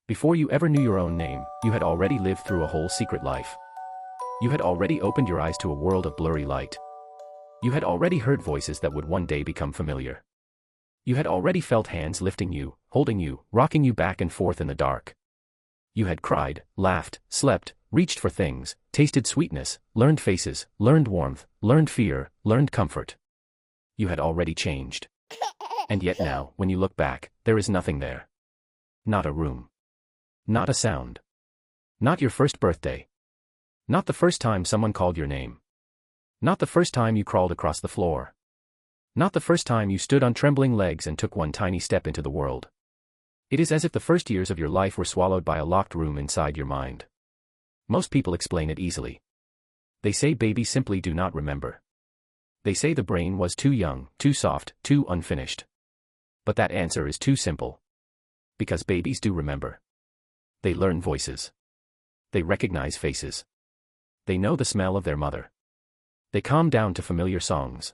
Before you ever knew your own name, you had already lived through a whole secret life. You had already opened your eyes to a world of blurry light. You had already heard voices that would one day become familiar. You had already felt hands lifting you, holding you, rocking you back and forth in the dark. You had cried, laughed, slept, reached for things, tasted sweetness, learned faces, learned warmth, learned fear, learned comfort. You had already changed. And yet now, when you look back, there is nothing there. Not a room. Not a sound. Not your first birthday. Not the first time someone called your name. Not the first time you crawled across the floor. Not the first time you stood on trembling legs and took one tiny step into the world. It is as if the first years of your life were swallowed by a locked room inside your mind. Most people explain it easily. They say babies simply do not remember. They say the brain was too young, too soft, too unfinished. But that answer is too simple. Because babies do remember. They learn voices. They recognize faces. They know the smell of their mother. They calm down to familiar songs.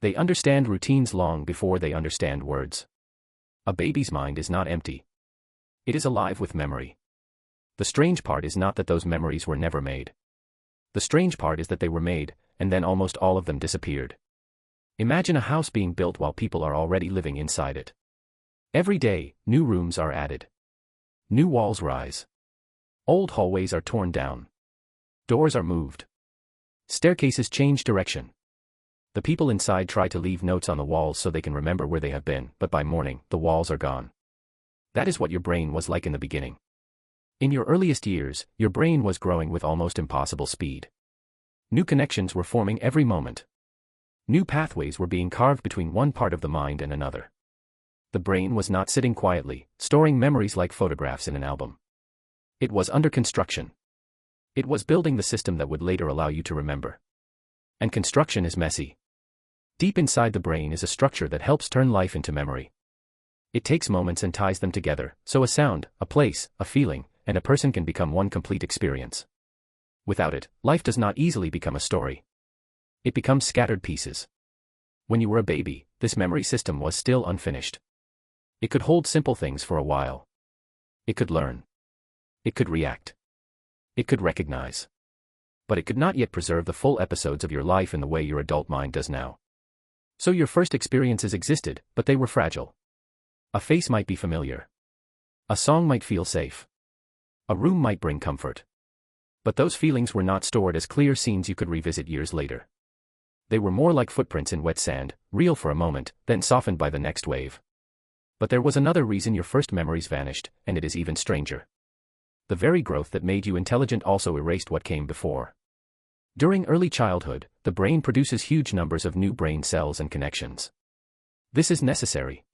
They understand routines long before they understand words. A baby's mind is not empty. It is alive with memory. The strange part is not that those memories were never made. The strange part is that they were made, and then almost all of them disappeared. Imagine a house being built while people are already living inside it. Every day, new rooms are added. New walls rise. Old hallways are torn down. Doors are moved. Staircases change direction. The people inside try to leave notes on the walls so they can remember where they have been, but by morning, the walls are gone. That is what your brain was like in the beginning. In your earliest years, your brain was growing with almost impossible speed. New connections were forming every moment. New pathways were being carved between one part of the mind and another. The brain was not sitting quietly, storing memories like photographs in an album. It was under construction. It was building the system that would later allow you to remember. And construction is messy. Deep inside the brain is a structure that helps turn life into memory. It takes moments and ties them together, so a sound, a place, a feeling, and a person can become one complete experience. Without it, life does not easily become a story. It becomes scattered pieces. When you were a baby, this memory system was still unfinished. It could hold simple things for a while. It could learn. It could react. It could recognize. But it could not yet preserve the full episodes of your life in the way your adult mind does now. So your first experiences existed, but they were fragile. A face might be familiar. A song might feel safe. A room might bring comfort. But those feelings were not stored as clear scenes you could revisit years later. They were more like footprints in wet sand, real for a moment, then softened by the next wave. But there was another reason your first memories vanished, and it is even stranger. The very growth that made you intelligent also erased what came before. During early childhood, the brain produces huge numbers of new brain cells and connections. This is necessary.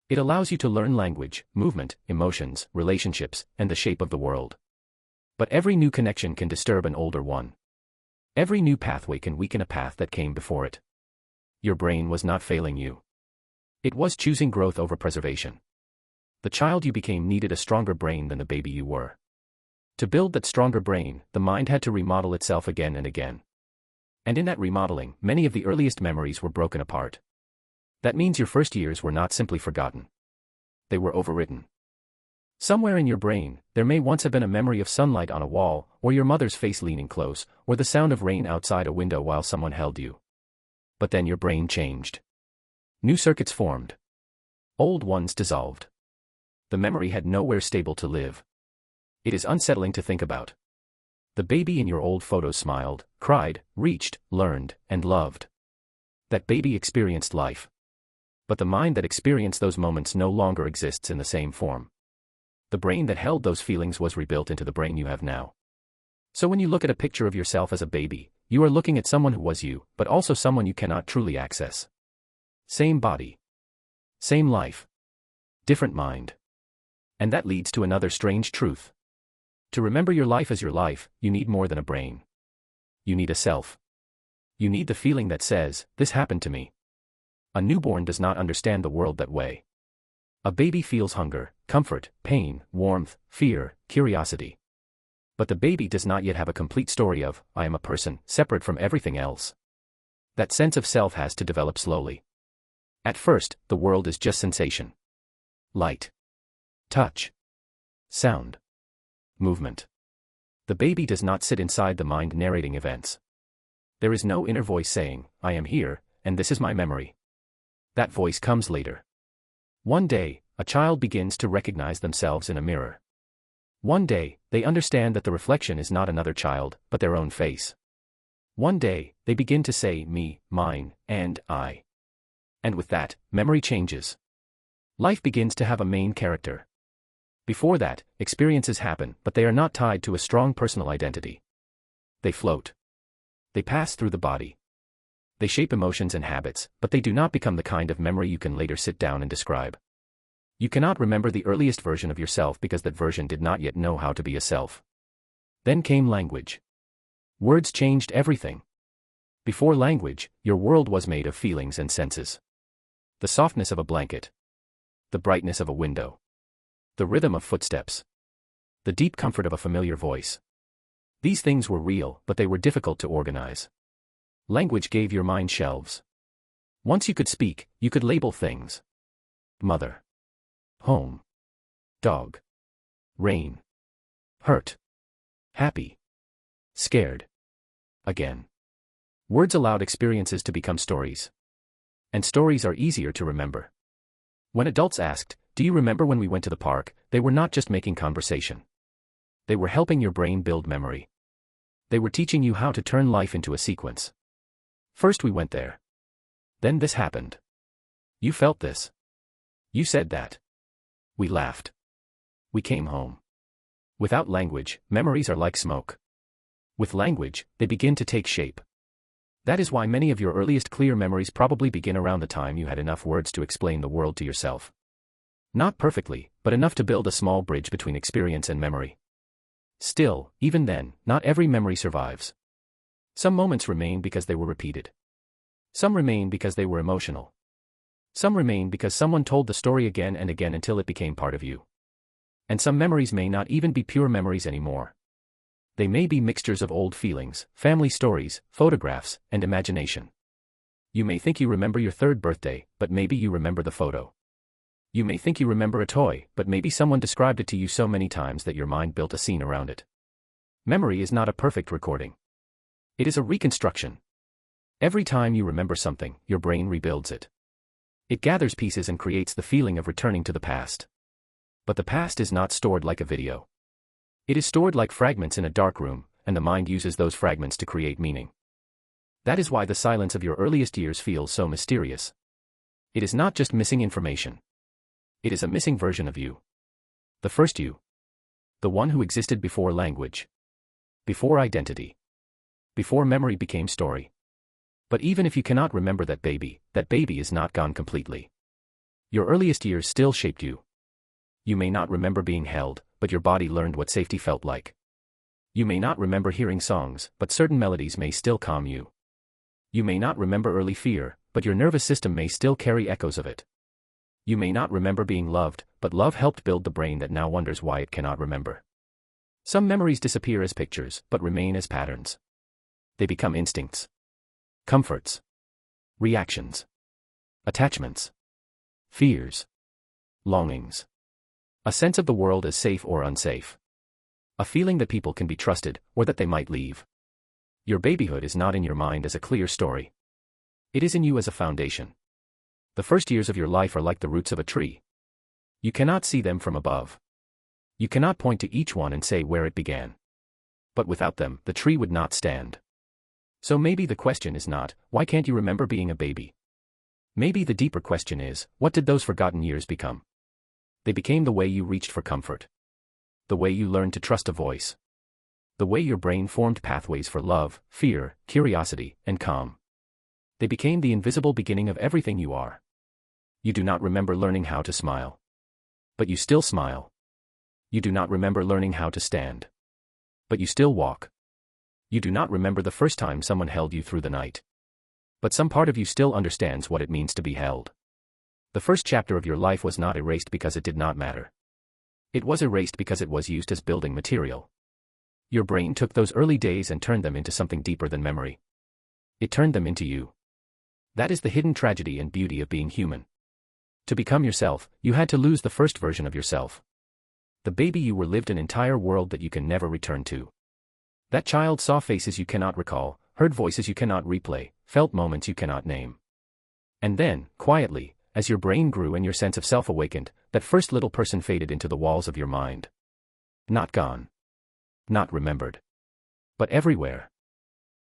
It allows you to learn language, movement, emotions, relationships, and the shape of the world. But every new connection can disturb an older one. Every new pathway can weaken a path that came before it. Your brain was not failing you. It was choosing growth over preservation. The child you became needed a stronger brain than the baby you were. To build that stronger brain, the mind had to remodel itself again and again. And in that remodeling, many of the earliest memories were broken apart. That means your first years were not simply forgotten. They were overwritten. Somewhere in your brain, there may once have been a memory of sunlight on a wall, or your mother's face leaning close, or the sound of rain outside a window while someone held you. But then your brain changed. New circuits formed. Old ones dissolved. The memory had nowhere stable to live. It is unsettling to think about. The baby in your old photos smiled, cried, reached, learned, and loved. That baby experienced life. But the mind that experienced those moments no longer exists in the same form. The brain that held those feelings was rebuilt into the brain you have now. So when you look at a picture of yourself as a baby, you are looking at someone who was you, but also someone you cannot truly access. Same body. Same life. Different mind. And that leads to another strange truth. To remember your life as your life, you need more than a brain. You need a self. You need the feeling that says, this happened to me. A newborn does not understand the world that way. A baby feels hunger, comfort, pain, warmth, fear, curiosity. But the baby does not yet have a complete story of, I am a person, separate from everything else. That sense of self has to develop slowly. At first, the world is just sensation. Light. Touch. Sound. Movement. The baby does not sit inside the mind narrating events. There is no inner voice saying, I am here, and this is my memory. That voice comes later. One day, a child begins to recognize themselves in a mirror. One day, they understand that the reflection is not another child, but their own face. One day, they begin to say me, mine, and I. And with that, memory changes. Life begins to have a main character. Before that, experiences happen, but they are not tied to a strong personal identity. They float. They pass through the body. They shape emotions and habits, but they do not become the kind of memory you can later sit down and describe. You cannot remember the earliest version of yourself because that version did not yet know how to be a self. Then came language. Words changed everything. Before language, your world was made of feelings and senses. The softness of a blanket. The brightness of a window. The rhythm of footsteps. The deep comfort of a familiar voice. These things were real, but they were difficult to organize. Language gave your mind shelves. Once you could speak, you could label things. Mother. Home. Dog. Rain. Hurt. Happy. Scared. Again. Words allowed experiences to become stories. And stories are easier to remember. When adults asked, do you remember when we went to the park, they were not just making conversation. They were helping your brain build memory. They were teaching you how to turn life into a sequence. First we went there. Then this happened. You felt this. You said that. We laughed. We came home. Without language, memories are like smoke. With language, they begin to take shape. That is why many of your earliest clear memories probably begin around the time you had enough words to explain the world to yourself. Not perfectly, but enough to build a small bridge between experience and memory. Still, even then, not every memory survives. Some moments remain because they were repeated. Some remain because they were emotional. Some remain because someone told the story again and again until it became part of you. And some memories may not even be pure memories anymore. They may be mixtures of old feelings, family stories, photographs, and imagination. You may think you remember your third birthday, but maybe you remember the photo. You may think you remember a toy, but maybe someone described it to you so many times that your mind built a scene around it. Memory is not a perfect recording. It is a reconstruction. Every time you remember something, your brain rebuilds it. It gathers pieces and creates the feeling of returning to the past. But the past is not stored like a video. It is stored like fragments in a dark room, and the mind uses those fragments to create meaning. That is why the silence of your earliest years feels so mysterious. It is not just missing information. It is a missing version of you. The first you. The one who existed before language. Before identity. Before memory became story. But even if you cannot remember that baby is not gone completely. Your earliest years still shaped you. You may not remember being held, but your body learned what safety felt like. You may not remember hearing songs, but certain melodies may still calm you. You may not remember early fear, but your nervous system may still carry echoes of it. You may not remember being loved, but love helped build the brain that now wonders why it cannot remember. Some memories disappear as pictures, but remain as patterns. They become instincts. Comforts. Reactions. Attachments. Fears. Longings. A sense of the world as safe or unsafe. A feeling that people can be trusted, or that they might leave. Your babyhood is not in your mind as a clear story. It is in you as a foundation. The first years of your life are like the roots of a tree. You cannot see them from above. You cannot point to each one and say where it began. But without them, the tree would not stand. So maybe the question is not, why can't you remember being a baby? Maybe the deeper question is, what did those forgotten years become? They became the way you reached for comfort. The way you learned to trust a voice. The way your brain formed pathways for love, fear, curiosity, and calm. They became the invisible beginning of everything you are. You do not remember learning how to smile. But you still smile. You do not remember learning how to stand. But you still walk. You do not remember the first time someone held you through the night. But some part of you still understands what it means to be held. The first chapter of your life was not erased because it did not matter. It was erased because it was used as building material. Your brain took those early days and turned them into something deeper than memory. It turned them into you. That is the hidden tragedy and beauty of being human. To become yourself, you had to lose the first version of yourself. The baby you were lived an entire world that you can never return to. That child saw faces you cannot recall, heard voices you cannot replay, felt moments you cannot name. And then, quietly, as your brain grew and your sense of self awakened, that first little person faded into the walls of your mind. Not gone. Not remembered. But everywhere.